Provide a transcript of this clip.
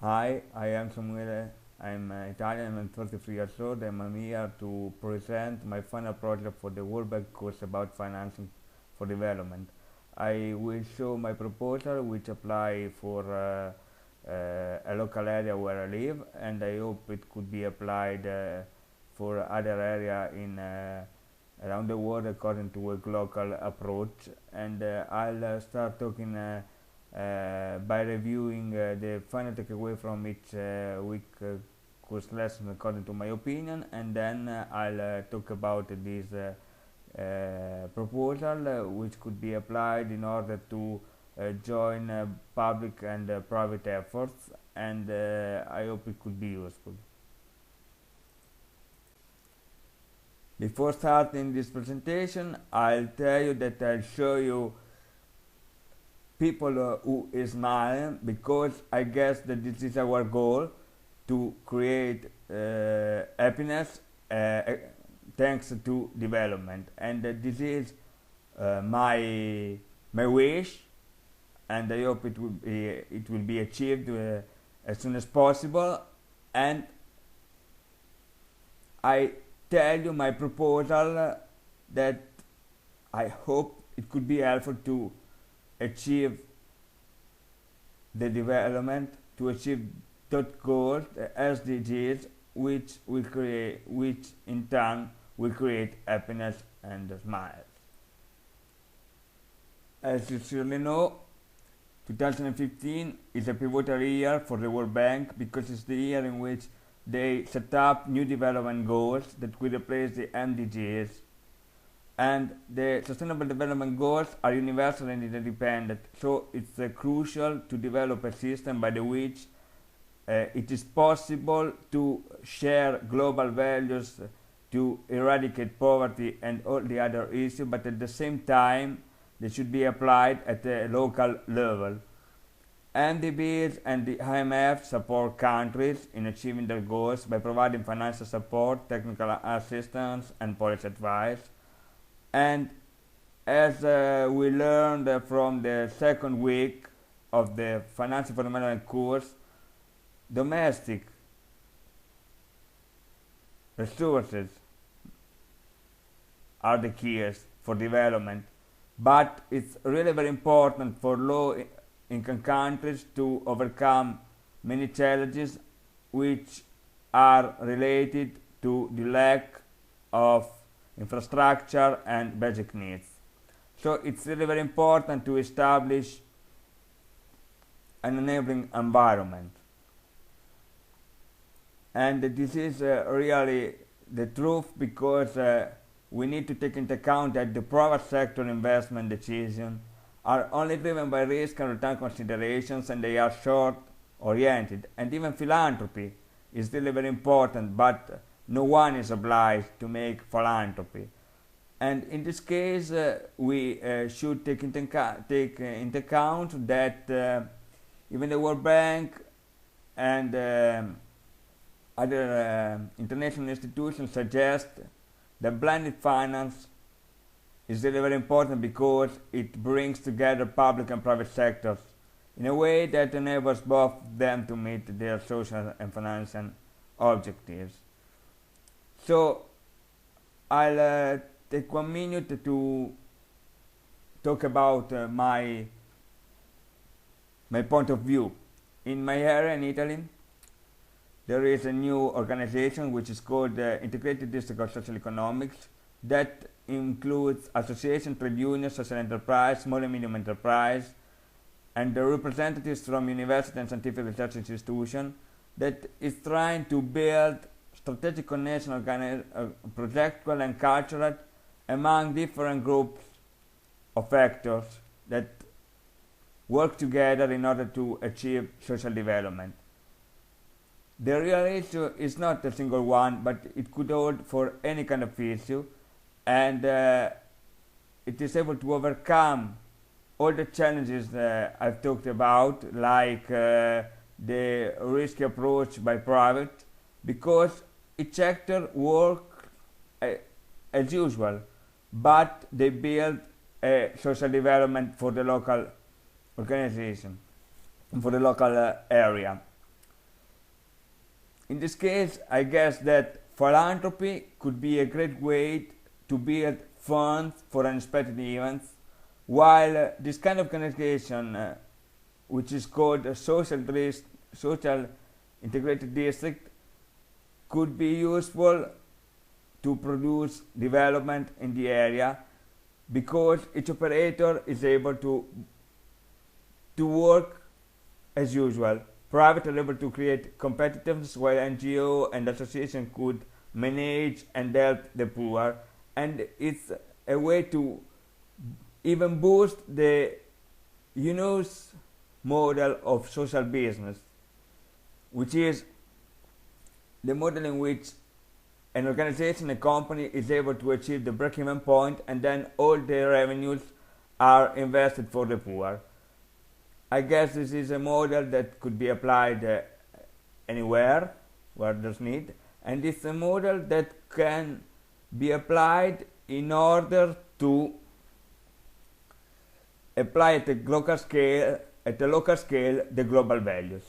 Hi, I am Samuele. I'm Italian. I'm 33 years old. I'm here to present my final project for the World Bank course about financing for development. I will show my proposal, which apply for a local area where I live, and I hope it could be applied for other area in around the world according to a local approach. And I'll start talking. By reviewing the final takeaway from each week course lesson according to my opinion, and then I'll talk about this proposal which could be applied in order to join public and private efforts, and I hope it could be useful. Before starting this presentation, I'll tell you that I'll show you people who is smiling, because I guess that this is our goal, to create happiness thanks to development, and this is my wish, and I hope it will be achieved as soon as possible. And I tell you my proposal that I hope it could be helpful to achieve the development, to achieve that goals, the SDGs, which in turn will create happiness and smiles. As you surely know, 2015 is a pivotal year for the World Bank, because it's the year in which they set up new development goals that will replace the MDGs. And the Sustainable Development Goals are universal and interdependent, so it's crucial to develop a system by which it is possible to share global values to eradicate poverty and all the other issues, but at the same time they should be applied at a local level. MDBs and the IMF support countries in achieving their goals by providing financial support, technical assistance, and policy advice. And as we learned from the second week of the Financing for Development course, domestic resources are the keys for development, but it's really very important for low-income countries to overcome many challenges which are related to the lack of infrastructure and basic needs. So it's really very important to establish an enabling environment, and this is really the truth, because we need to take into account that the private sector investment decisions are only driven by risk and return considerations, and they are short oriented. And even philanthropy is really very important, but no one is obliged to make philanthropy. And in this case, we should take into account that even the World Bank and other international institutions suggest that blended finance is really very important, because it brings together public and private sectors in a way that enables both of them to meet their social and financial objectives. So I'll take 1 minute to talk about my point of view. In my area in Italy, there is a new organization which is called Integrated District of Social Economics, that includes association, trade unions, social enterprise, small and medium enterprise, and the representatives from university and scientific research institutions, that is trying to build strategic connection, projectual and cultural, among different groups of actors that work together in order to achieve social development. The real issue is not a single one, but it could hold for any kind of issue, and it is able to overcome all the challenges I've talked about, like the risky approach by private, because each actor works as usual, but they build a social development for the local organization, for the local area. In this case, I guess that philanthropy could be a great way to build funds for unexpected events, while this kind of organization, which is called a social integrated district, could be useful to produce development in the area because each operator is able to work as usual. Private are able to create competitiveness while NGO and association could manage and help the poor, and it's a way to even boost the UNOS model of social business, which is the model in which an organization, a company, is able to achieve the break-even point and then all the revenues are invested for the poor. I guess this is a model that could be applied anywhere where there's need, and it's a model that can be applied in order to apply at the local scale the global values.